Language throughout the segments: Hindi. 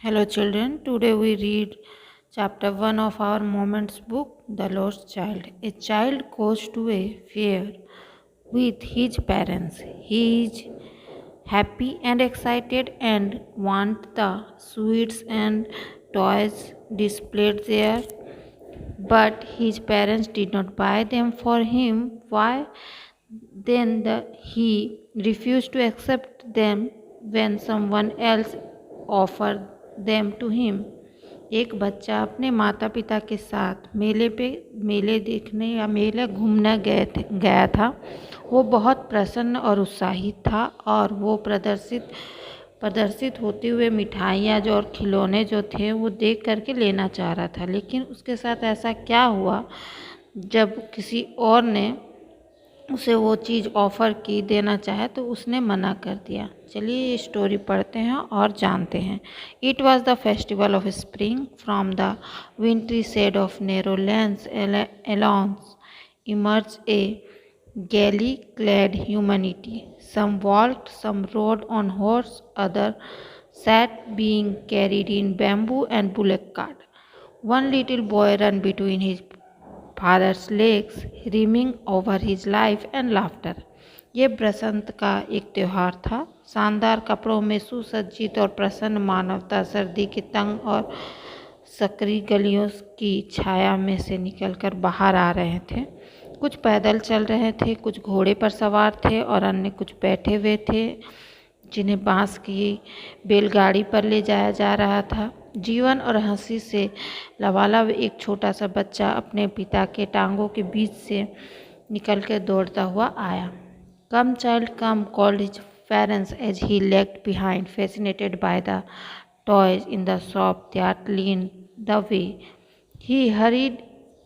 Hello, children. Today we read chapter 1 of our Moments book, The Lost Child. A child goes to a fair with his parents. He is happy and excited and wants the sweets and toys displayed there, but his parents did not buy them for him. Why? He refused to accept them when someone else offered them to him. एक बच्चा अपने माता पिता के साथ मेले देखने या मेले घूमने गया था। वो बहुत प्रसन्न और उत्साहित था और वो प्रदर्शित होते हुए मिठाइयाँ जो और खिलौने जो थे वो देख करके लेना चाह रहा था। लेकिन उसके साथ ऐसा क्या हुआ, जब किसी और ने उसे वो चीज़ ऑफ़र की देना चाहे तो उसने मना कर दिया। चलिए ये स्टोरी पढ़ते हैं और जानते हैं। It was the festival of spring from the wintry shade of narrow lands alons emerged a gaily clad humanity. Some walked, some rode on horse, others sat being carried in bamboo and bullock cart. One little boy ran between his father's legs, rhyming over his life and laughter. ये बसंत का एक त्यौहार था। शानदार कपड़ों में सुसज्जित और प्रसन्न मानवता सर्दी की तंग और सकरी गलियों की छाया में से निकलकर बाहर आ रहे थे। कुछ पैदल चल रहे थे, कुछ घोड़े पर सवार थे और अन्य कुछ बैठे हुए थे जिन्हें बांस की बैलगाड़ी पर ले जाया जा रहा था। जीवन और हंसी से लबालब एक छोटा सा बच्चा अपने पिता के टांगों के बीच से निकलकर दौड़ता हुआ आया। Come child come, called his parents as he lagged behind, fascinated by the toys in the shop that lined the way. He hurried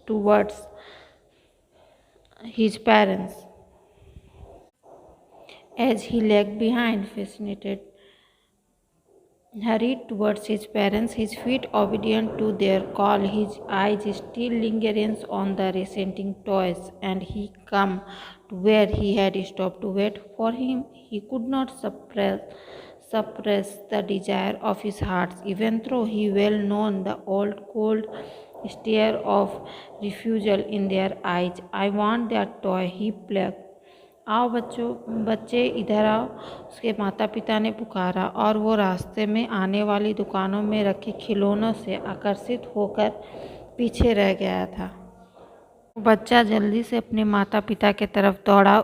towards his parents as he lagged behind, hurried towards his parents, his feet obedient to their call, his eyes still lingering on the resenting toys, and he come to where he had stopped to wait for him. He could not suppress the desire of his heart, even though he well known the old cold stare of refusal in their eyes. I want that toy, he plagued. आओ बच्चे इधर आओ, उसके माता पिता ने पुकारा और वो रास्ते में आने वाली दुकानों में रखे खिलौनों से आकर्षित होकर पीछे रह गया था। बच्चा जल्दी से अपने माता पिता के तरफ दौड़ा।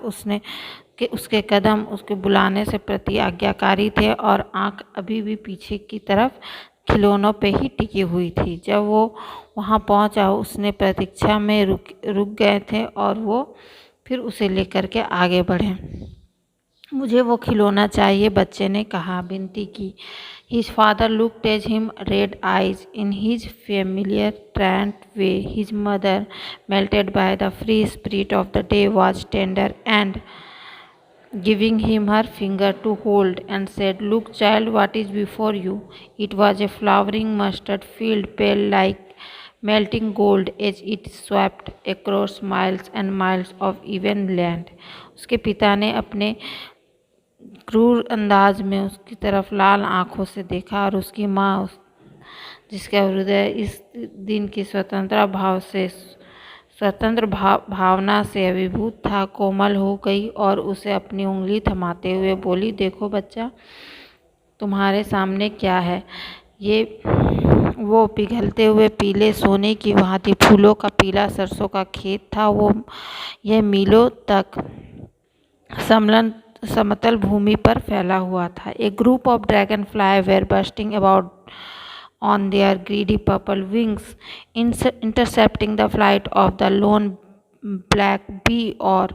उसके कदम उसके बुलाने से प्रति आज्ञाकारी थे और आंख अभी भी पीछे की तरफ खिलौनों पे ही टिकी हुई थी। जब वो वहाँ पहुँचा, उसने प्रतीक्षा में रुक गए थे और वो फिर उसे लेकर के आगे बढ़े। मुझे वो खिलौना चाहिए, बच्चे ने कहा, विनती की। His father looked at him, red eyes in his familiar trant way. His mother, melted by the free spirit of the day, was tender and giving him her finger to hold, and said, "Look, child, what is before you?" It was a flowering mustard field, pale like melting gold as it swept across miles and miles of even land. उसके पिता ने अपने क्रूर अंदाज में उसकी तरफ लाल आँखों से देखा और उसकी माँ, जिसका हृदय इस दिन की स्वतंत्र भावना से अभिभूत था, कोमल हो गई और उसे अपनी उंगली थमाते हुए बोली, देखो बच्चा, तुम्हारे सामने क्या है। वो पिघलते हुए पीले सोने की भांति फूलों का पीला सरसों का खेत था। यह मीलों तक समतल भूमि पर फैला हुआ था। A group of dragon fly were busting about on their greedy purple wings, intercepting the flight of the lone black bee or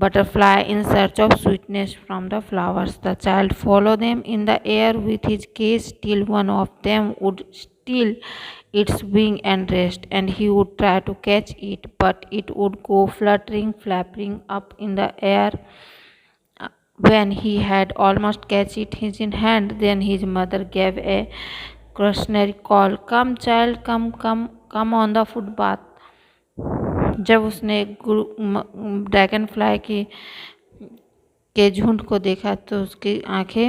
butterfly in search of sweetness from the flowers. The child followed them in the air with his gaze till one of them would steal its wing and rest, and he would try to catch it, but it would go flapping up in the air. When he had almost catch it in hand, then his mother gave a cautionary call, "Come, child, come on the footpath." जब उसने ड्रैगन फ्लाई के झुंड को देखा तो उसकी आंखें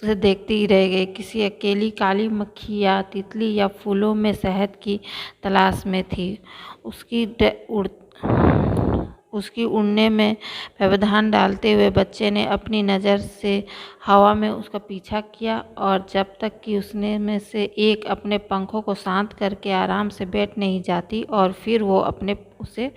उसे देखती ही रह गई। किसी अकेली काली मक्खी या तितली या फूलों में शहद की तलाश में थी। उसकी उड़ने में व्यवधान डालते हुए बच्चे ने अपनी नज़र से हवा में उसका पीछा किया, और जब तक कि उसने में से एक अपने पंखों को शांत करके आराम से बैठ नहीं जाती, और फिर वो उसे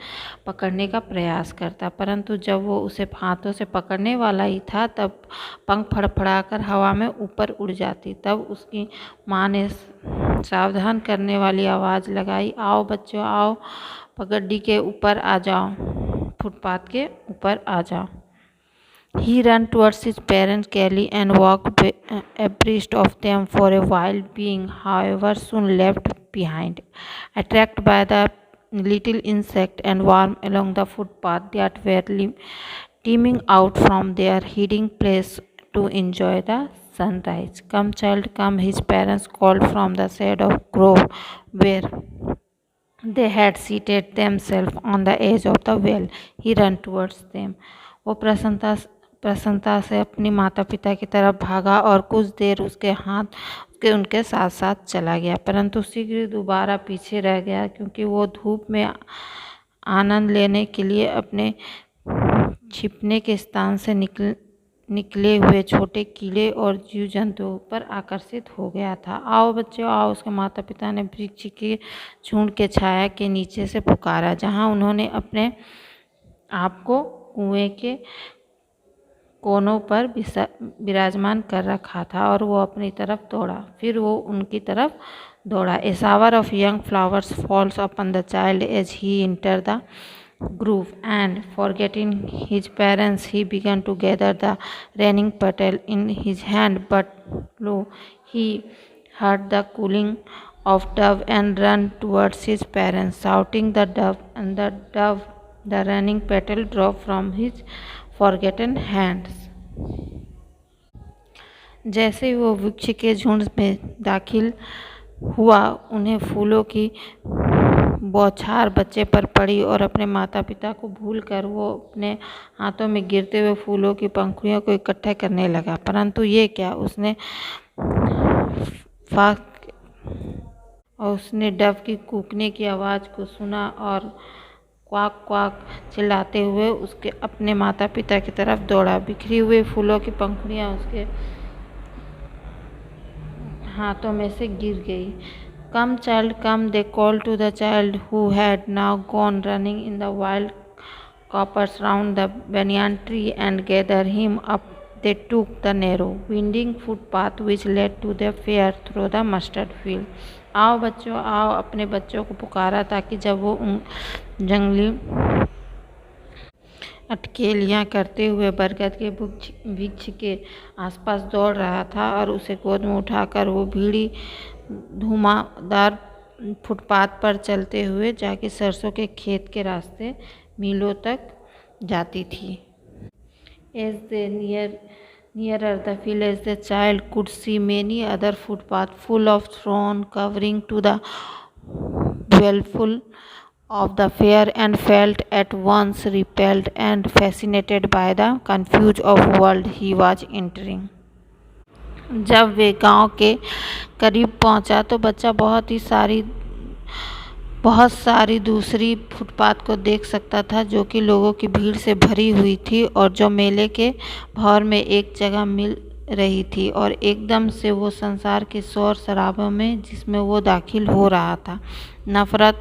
पकड़ने का प्रयास करता। परंतु जब वो उसे हाथों से पकड़ने वाला ही था, तब पंख फड़फड़ाकर हवा में ऊपर उड़ जाती। तब उसकी माँ ने सावधान करने वाली आवाज़ लगाई, आओ बच्चों आओ, पगडंडी के ऊपर आ जाओ, फुटपाथ के ऊपर आ जाओ। He ran towards his parents gaily and walked abreast of them for a while, being, however, soon left behind, attracted by the little insect and worm along the footpath that were teeming out from their hiding place to enjoy the sunrise. Come, child, come, his parents called from the shade of grove where they had seated themselves on the edge of the well. He ran towards them. वो प्रसन्नता से अपनी माता पिता की तरफ भागा और कुछ देर उनके साथ साथ चला गया, परंतु शीघ्र दोबारा पीछे रह गया, क्योंकि वो धूप में आनंद लेने के लिए अपने छिपने के स्थान से निकले हुए छोटे कीड़े और जीव जंतुओं पर आकर्षित हो गया था। आओ बच्चों आओ, उसके माता पिता ने वृक्ष के झुंड के छाया के नीचे से पुकारा, जहां उन्होंने अपने आप को कुएं के कोनों पर विराजमान कर रखा था, और वो अपनी तरफ दौड़ा। फिर वो उनकी तरफ दौड़ा। A shower of young flowers falls upon the child as he entered the grove, and forgetting his parents, he began to gather the raining petal in his hand. But lo, he heard the cooing of dove and ran towards his parents, shouting the dove, and the raining petal dropped from his forgotten hands. जैसे ही वो वृक्ष के झुंड में दाखिल हुआ, उन्हें फूलों की बौछार बच्चे पर पड़ी, और अपने माता पिता को भूलकर वो अपने हाथों में गिरते हुए फूलों की पंखुड़ियों को इकट्ठा करने लगा। परंतु ये क्या, उसने डव की कूकने की आवाज़ को सुना, और क्वाक क्वाक चिल्लाते हुए उसके अपने माता पिता की तरफ दौड़ा। बिखरी हुई फूलों की पंखुड़ियाँ उसके हाथों में से गिर गई। Come child, come, they called to the child, who had now gone running in the wild capers round the banyan tree, and gathered him up. They took the narrow, winding footpath which led to the fair through the mustard field. आओ बच्चों आओ, अपने बच्चों को पुकारा, ताकि जब वो जंगली अटकेलियाँ करते हुए बरगद के वृक्ष के आसपास दौड़ रहा था, और उसे गोद में उठाकर वो भीड़ी धुआंधार फुटपाथ पर चलते हुए जाके सरसों के खेत के रास्ते मीलों तक जाती थी। As they nearer the village, the child could see many other footpaths full of thorn covering to the well-full of the fair, and felt at once repelled and fascinated by the confused of world he was entering. जब वे गांव के करीब पहुंचा, तो बच्चा बहुत सारी दूसरी फुटपाथ को देख सकता था, जो कि लोगों की भीड़ से भरी हुई थी, और जो मेले के भौर में एक जगह मिल रही थी, और एकदम से वो संसार के शोर शराबों में जिसमें वो दाखिल हो रहा था, नफरत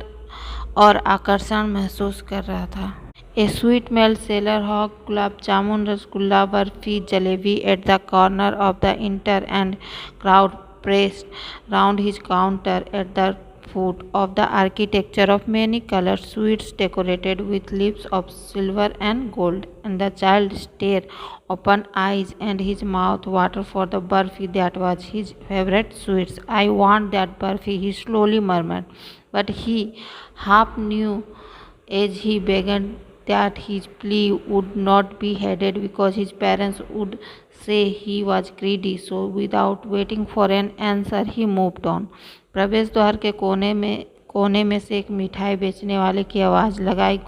और आकर्षण महसूस कर रहा था। A sweet melt seller hawk gulab jamun, rasgulla, barfi, jalebi at the corner of the enter, and crowd pressed round his counter at the foot of the architecture of many colored sweets decorated with leaves of silver and gold. And the child stared open eyes, and his mouth watered for the barfi that was his favorite sweets. I want that barfi, he slowly murmured, but he half knew as he began that his plea would not be heeded, because his parents would say he was greedy. So without waiting for an answer, he moved on. प्रवेश द्वार के कोने में से एक मिठाई बेचने वाले की आवाज़ लगाई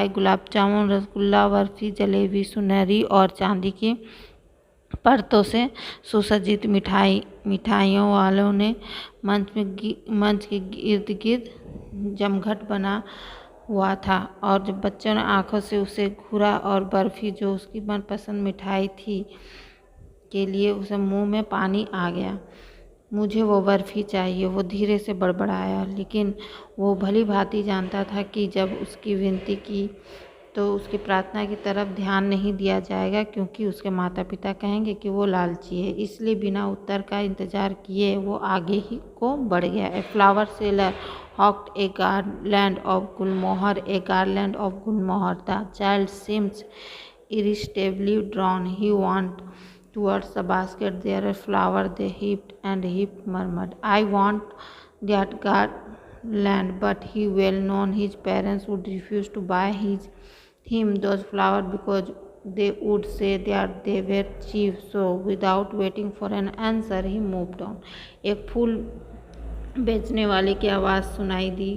गुलाब जामुन, रसगुल्ला, बर्फी, जलेबी, सुनहरी और चांदी की परतों से सुसज्जित मिठाइयों वालों ने मंच के इर्द गिर्द जमघट बना हुआ था और जब बच्चों ने आंखों से उसे घूरा और बर्फी जो उसकी मनपसंद मिठाई थी के लिए उसे मुंह में पानी आ गया। मुझे वो बर्फी चाहिए, वो धीरे से बड़बड़ाया, लेकिन वो भली भांति जानता था कि जब उसकी विनती की तो उसकी प्रार्थना की तरफ ध्यान नहीं दिया जाएगा क्योंकि उसके माता पिता कहेंगे कि वो लालची है। इसलिए बिना उत्तर का इंतजार किए वो आगे ही को बढ़ गया। A flower seller hawked a garland of gulmohar. The child seemed irresistibly drawn. He went towards the basket. There a flower they heaped and heaped, murmured, I want that garland, but he well known his parents would refuse to buy him those flowers because they would say that they were cheap. So without waiting for an answer, he moved on. एक फूल बेचने वाले की आवाज़ सुनाई दी,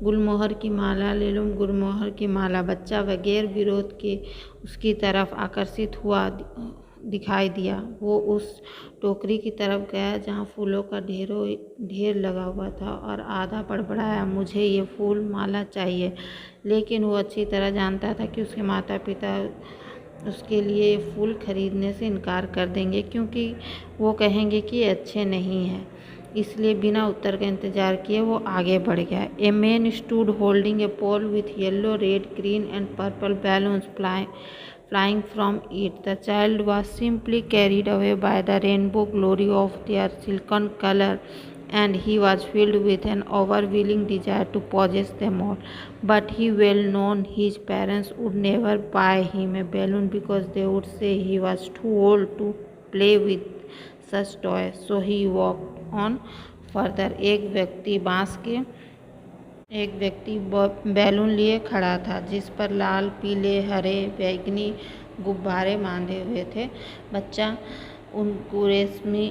गुलमोहर की माला ले लो, गुलमोहर की माला। बच्चा बगैर विरोध के उसकी तरफ आकर्षित हुआ दिखाई दिया। वो उस टोकरी की तरफ गया जहाँ फूलों का ढेर लगा हुआ था और आधा बड़बड़ाया, मुझे ये फूल माला चाहिए। लेकिन वो अच्छी तरह जानता था कि उसके माता पिता उसके लिए फूल खरीदने से इनकार कर देंगे क्योंकि वो कहेंगे कि ये अच्छे नहीं हैं। इसलिए बिना उत्तर का इंतजार किए वो आगे बढ़ गया। A man stood holding a pole with yellow, red, green and purple balloons flying from it. The child was simply carried away by the rainbow glory of their silken color, and he was filled with an overwhelming desire to possess them all. But he well known his parents would never buy him a balloon because they would say he was too old to play with such toys. So he walked on further. एक व्यक्ति बैलून लिए खड़ा था जिस पर लाल, पीले, हरे, बैंगनी गुब्बारे बांधे हुए थे। बच्चा उन रेशमी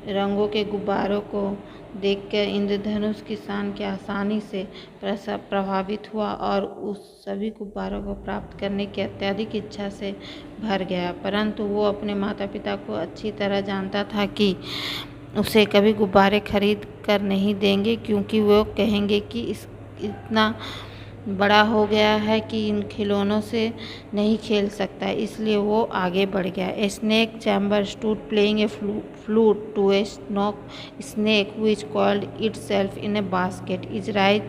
रंगों के गुब्बारों को देखकर इंद्रधनुष की शान के आसानी से प्रभावित हुआ और उस सभी गुब्बारों को प्राप्त करने की अत्यधिक इच्छा से भर गया। परंतु वो अपने माता पिता को अच्छी तरह जानता था कि उसे कभी गुब्बारे खरीद कर नहीं देंगे क्योंकि वो कहेंगे कि इतना बड़ा हो गया है कि इन खिलौनों से नहीं खेल सकता। इसलिए वो आगे बढ़ गया। A snake charmer stood playing a flute to a snake which coiled itself in a basket. Its right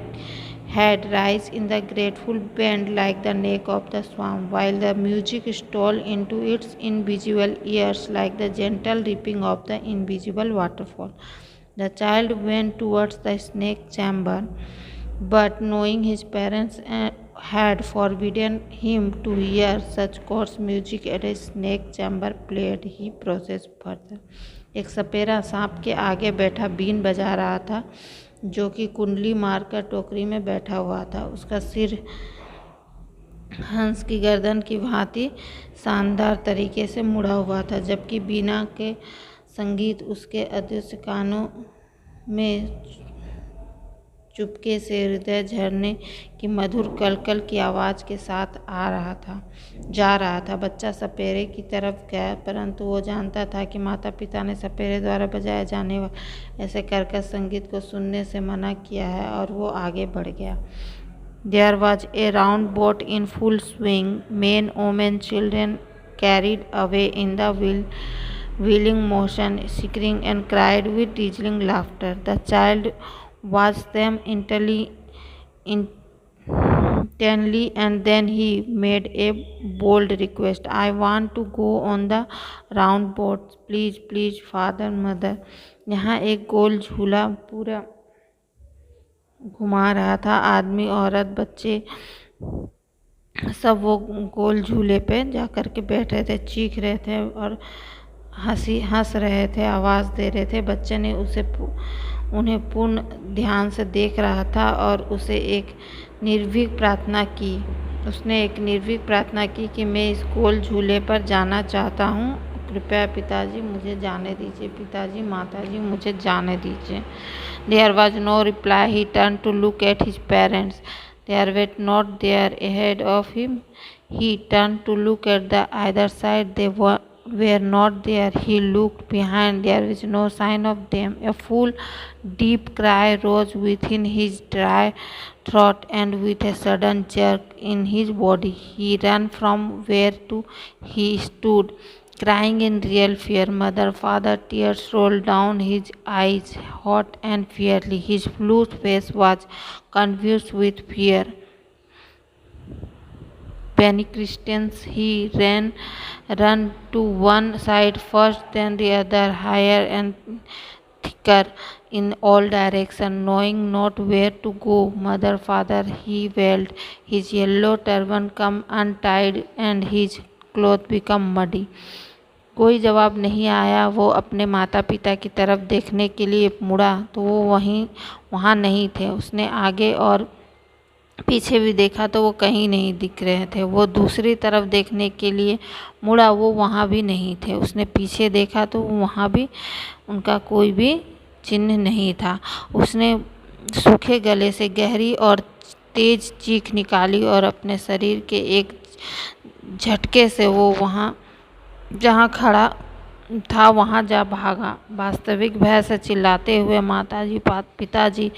head rise in the grateful bend like the neck of the swan, while the music stole into its invisible ears like the gentle rippling of the invisible waterfall. The child went towards the snake chamber, but knowing his parents had forbidden him to hear such coarse music at a snake chamber played, he processed further. एक सपेरा सांप के आगे बैठा बीन बजा रहा था जो कि कुंडली मारकर टोकरी में बैठा हुआ था। उसका सिर हंस की गर्दन की भांति शानदार तरीके से मुड़ा हुआ था, जबकि बीना के संगीत उसके अदृश्य कानों में चुपके से हृदय झरने की मधुर कलकल की आवाज़ के साथ जा रहा था। बच्चा सपेरे की तरफ गया, परंतु वो जानता था कि माता पिता ने सपेरे द्वारा बजाए जाने वाले ऐसे कर्कश संगीत को सुनने से मना किया है और वो आगे बढ़ गया। There was a round boat in full swing. Men, women, children carried away in the wheeling motion, screamed and cried with dizzying laughter. The child watched them intently, and then he made a bold request. I want to go on the round boat. Please, please, father, mother. यहाँ एक गोल झूला पूरा घुमा रहा था। आदमी, औरत, बच्चे सब वो गोल झूले पे जा कर के बैठे थे, चीख रहे थे और हंस रहे थे, आवाज़ दे रहे थे। बच्चे ने उन्हें पूर्ण ध्यान से देख रहा था और उसने एक निर्भीक प्रार्थना की कि मैं इस गोल झूले पर जाना चाहता हूँ। कृपया पिताजी मुझे जाने दीजिए, पिताजी, माताजी मुझे जाने दीजिए। There was no reply. He turned to look at his parents. They were not there ahead of him. He turned to look at the either side. They were not there. He looked behind. There was no sign of them. A full, deep cry rose within his dry throat, and with a sudden jerk in his body, he ran from where he stood, crying in real fear. Mother, father, tears rolled down his eyes, hot and fiercely. His blue face was confused with fear. Panic Christians, he ran to one side first, then the other, higher and thicker in all directions, knowing not where to go. Mother, father, he wailed. His yellow turban come untied and his clothes become muddy. कोई जवाब नहीं आया। वो अपने माता पिता की तरफ देखने के लिए मुड़ा तो वो वहाँ नहीं थे। उसने आगे और पीछे भी देखा तो वो कहीं नहीं दिख रहे थे। वो दूसरी तरफ देखने के लिए मुड़ा, वो वहाँ भी नहीं थे। उसने पीछे देखा तो वहाँ भी उनका कोई भी चिन्ह नहीं था। उसने सूखे गले से गहरी और तेज चीख निकाली और अपने शरीर के एक झटके से वो वहाँ जहाँ खड़ा था वहाँ जा भागा। वास्तविक भय से चिल्लाते हुए माताजी पिताजी,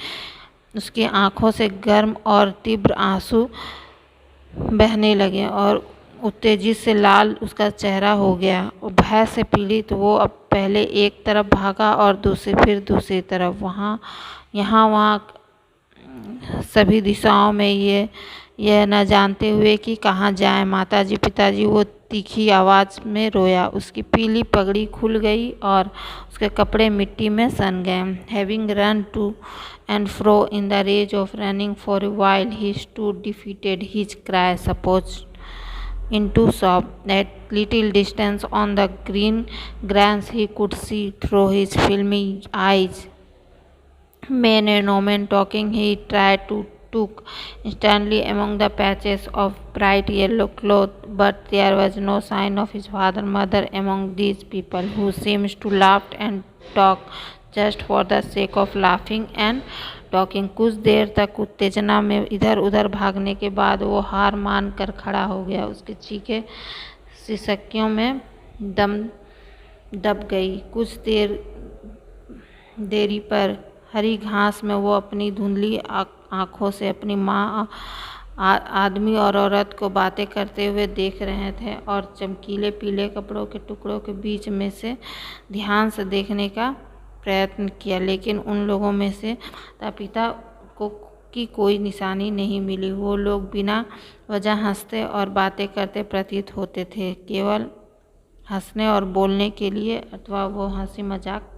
उसकी आंखों से गर्म और तीव्र आंसू बहने लगे और उत्तेजित से लाल उसका चेहरा हो गया। और भय से पीड़ित वो अब पहले एक तरफ भागा और फिर दूसरी तरफ, वहाँ सभी दिशाओं में यह न जानते हुए कि कहाँ जाए। माताजी पिताजी, वो तीखी आवाज़ में रोया। उसकी पीली पगड़ी खुल गई और उसके कपड़े मिट्टी में सन गए। Having run to and fro in the rage of running for a while, he stood defeated. His cry supposed into sob. At little distance on the green grass, he could see through his filmy eyes men and women talking. He tried to look instantly among the patches of bright yellow cloth, but there was no sign of his father, mother among these people who seemed to laugh and talk just for the sake of laughing and talking. कुछ देर तक उत्तेजना में इधर उधर भागने के बाद वो हार मान कर खड़ा हो गया। उसके चीखे सिसकियों में दम दब गई। कुछ देरी पर हरी घास में वो अपनी धुंधली आँखों से अपनी माँ, आदमी और औरत को बातें करते हुए देख रहे थे और चमकीले पीले कपड़ों के टुकड़ों के बीच में से ध्यान से देखने का प्रयत्न किया, लेकिन उन लोगों में से माता पिता की कोई निशानी नहीं मिली। वो लोग बिना वजह हंसते और बातें करते प्रतीत होते थे, केवल हंसने और बोलने के लिए, अथवा वो हंसी मजाक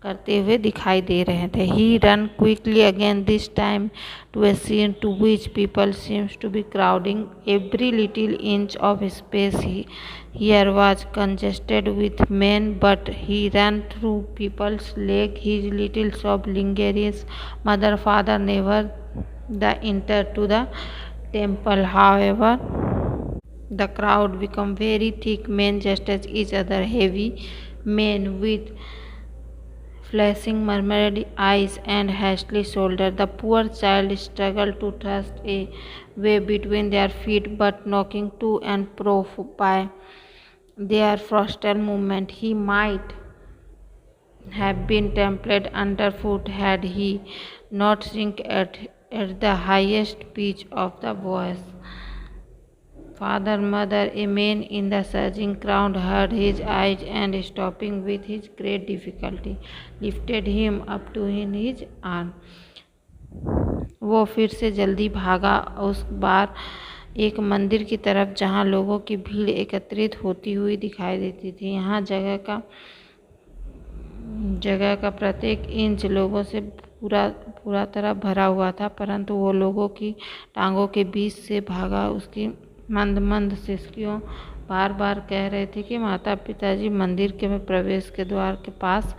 करते हुए दिखाई दे रहे थे। He ran quickly again, this time to a scene to which people seems to be crowding. Every little inch of space here was congested with men, but he ran through people's legs. His little sob lingeries. Mother, father never entered to the temple. However, the crowd became very thick. Men just as each other, heavy men with flashing marmalade eyes and hastily shoulders. The poor child struggled to thrust a way between their feet, but knocking to and fro by their frosted movement, he might have been trampled underfoot had he not shrunk at the highest pitch of the voice. Father, mother, a man in the surging crowd heard his eyes and, stopping with his great difficulty, lifted him up to his arm. वो फिर से जल्दी भागा, उस बार एक मंदिर की तरफ जहाँ लोगों की भीड़ एकत्रित होती हुई दिखाई देती थी। यहाँ जगह का प्रत्येक इंच लोगों से पूरा तरह भरा हुआ था, परंतु वो लोगों की टांगों के बीच से भागा। उसकी मंद सिसकियों बार बार कह रहे थे कि माता पिताजी, मंदिर के प्रवेश के द्वार के पास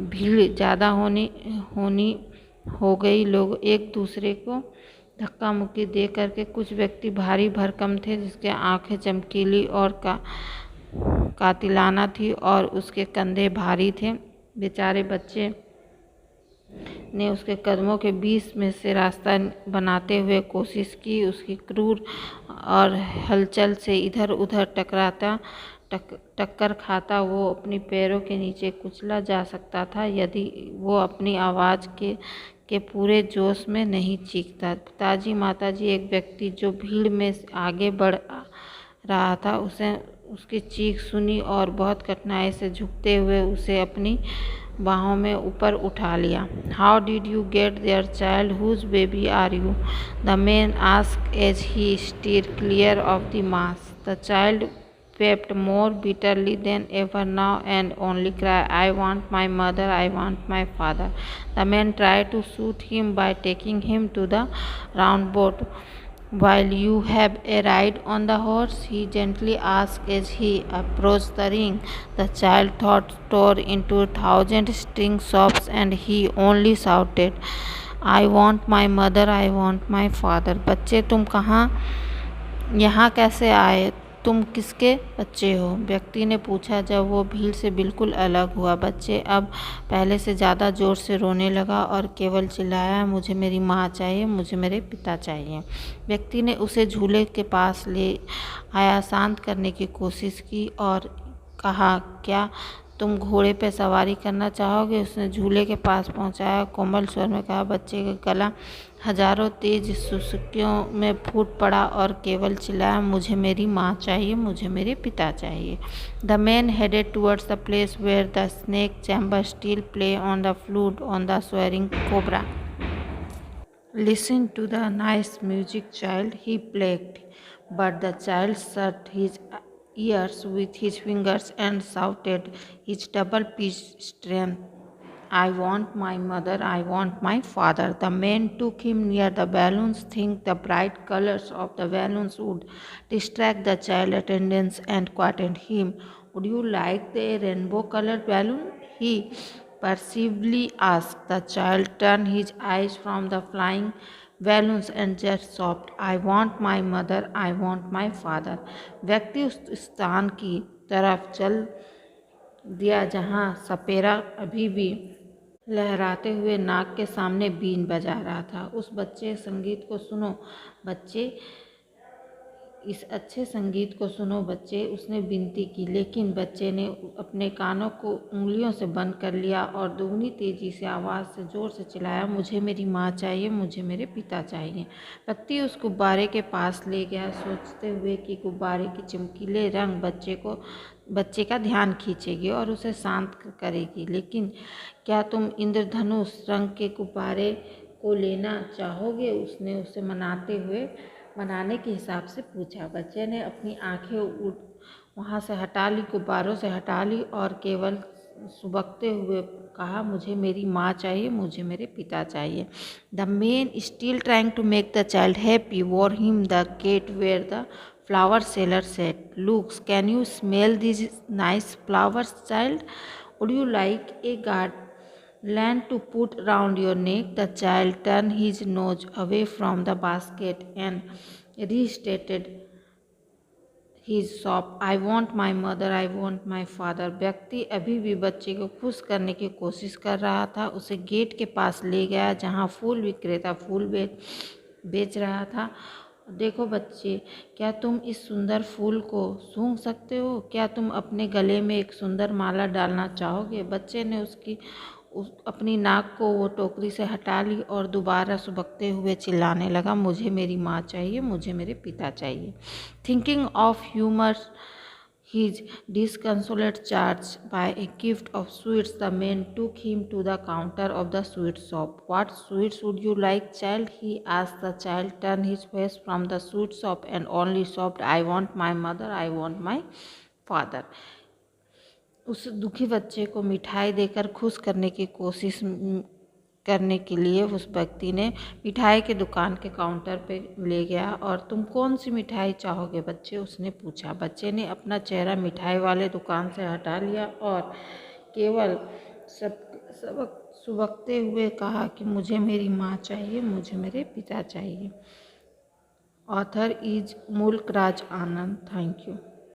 भीड़ ज़्यादा होनी हो गई। लोग एक दूसरे को धक्का मुक्की दे करके, कुछ व्यक्ति भारी भरकम थे जिसके आंखें चमकीली और कातिलाना थी और उसके कंधे भारी थे। बेचारे बच्चे ने उसके कदमों के बीच में से रास्ता बनाते हुए कोशिश की। उसकी क्रूर और हलचल से इधर उधर टक्कर खाता वो अपनी पैरों के नीचे कुचला जा सकता था यदि वो अपनी आवाज़ के पूरे जोश में नहीं चीखता। पिताजी माताजी एक व्यक्ति जो भीड़ में आगे बढ़ रहा था उसे उसकी चीख सुनी और बहुत कठिनाई से झुकते हुए उसे अपनी बाहों में ऊपर उठा लिया। How did you get there child, whose baby are you? The man asked as he steered clear of the mass. द चाइल्ड wept more bitterly than ever now and only cried, I want my mother, I want my father. The man tried to soothe him by taking him to the round boat. While you have a ride on the horse, he gently asked as he approached the ring. The child thought tore into 1,000 string sobs and he only shouted, I want my mother, I want my father. बच्चे तुम कहाँ यहाँ कैसे आए? तुम किसके बच्चे हो? व्यक्ति ने पूछा जब वो भीड़ से बिल्कुल अलग हुआ। बच्चे अब पहले से ज़्यादा ज़ोर से रोने लगा और केवल चिल्लाया, मुझे मेरी माँ चाहिए, मुझे मेरे पिता चाहिए। व्यक्ति ने उसे झूले के पास ले आया, शांत करने की कोशिश की और कहा, क्या तुम घोड़े पर सवारी करना चाहोगे? उसने झूले के पास पहुंचाया, कोमल स्वर में कहा। बच्चे का गला हजारों तेज सुसुकियों में फूट पड़ा और केवल चिल्लाया, मुझे मेरी माँ चाहिए, मुझे मेरे पिता चाहिए। The man headed towards the place where the snake charmer still play on the flute on the swaying cobra. Listen to the nice music, child, he begged. But the child shut his ears with his fingers and shouted his double-pitched strength, I want my mother, I want my father. The man took him near the balloons, thinking the bright colors of the balloons would distract the child attendants and quieted him. Would you like the rainbow-colored balloon? He perceivably asked. The child turned his eyes from the flying balloons and just sobbed, I want my mother, I want my father. व्यक्ति उस स्थान की तरफ चल दिया जहाँ सपेरा अभी भी लहराते हुए नाक के सामने बीन बजा रहा था। उस बच्चे संगीत को सुनो बच्चे, इस अच्छे संगीत को सुनो बच्चे, उसने विनती की। लेकिन बच्चे ने अपने कानों को उंगलियों से बंद कर लिया और दुगनी तेजी से आवाज़ से ज़ोर से चिल्लाया, मुझे मेरी माँ चाहिए, मुझे मेरे पिता चाहिए। व्यक्ति उस गुब्बारे के पास ले गया, सोचते हुए कि गुब्बारे की चमकीले रंग बच्चे का ध्यान खींचेगी और उसे शांत करेगी। लेकिन क्या तुम इंद्रधनुष रंग के गुब्बारे को लेना चाहोगे? उसने उसे मनाने के हिसाब से पूछा। बच्चे ने अपनी आंखें वहाँ से हटा ली, गुब्बारों से हटा ली और केवल सुबकते हुए कहा, मुझे मेरी माँ चाहिए, मुझे मेरे पिता चाहिए। The man still trying to make the child happy war him the gate where the flower seller said, Looks, can you smell these nice flowers, child? Would you like a garland to put round your neck? The child turned his nose away from the basket and restated his sob, I want my mother, I want my father. व्यक्ति अभी भी बच्चे को खुश करने की कोशिश कर रहा था। उसे गेट के पास ले गया जहाँ फूल विक्रेता फूल बेच रहा था। देखो बच्चे, क्या तुम इस सुंदर फूल को सूंघ सकते हो? क्या तुम अपने गले में एक सुंदर माला डालना चाहोगे? बच्चे ने अपनी नाक को वो टोकरी से हटा ली और दोबारा सुबकते हुए चिल्लाने लगा, मुझे मेरी माँ चाहिए, मुझे मेरे पिता चाहिए। Thinking of humour his disconsolate charge by a gift of sweets, the man took him to the counter of the sweet shop. What sweets would you like, child? He asked. The child turned his face from the sweet shop and only sobbed, I want my mother, I want my father. उस दुखी बच्चे को मिठाई देकर खुश करने की कोशिश करने के लिए उस व्यक्ति ने मिठाई के दुकान के काउंटर पे ले गया। और तुम कौन सी मिठाई चाहोगे बच्चे? उसने पूछा। बच्चे ने अपना चेहरा मिठाई वाले दुकान से हटा लिया और केवल सुबकते हुए कहा कि मुझे मेरी माँ चाहिए, मुझे मेरे पिता चाहिए। ऑथर इज मुल्क राज आनंद। Thank you.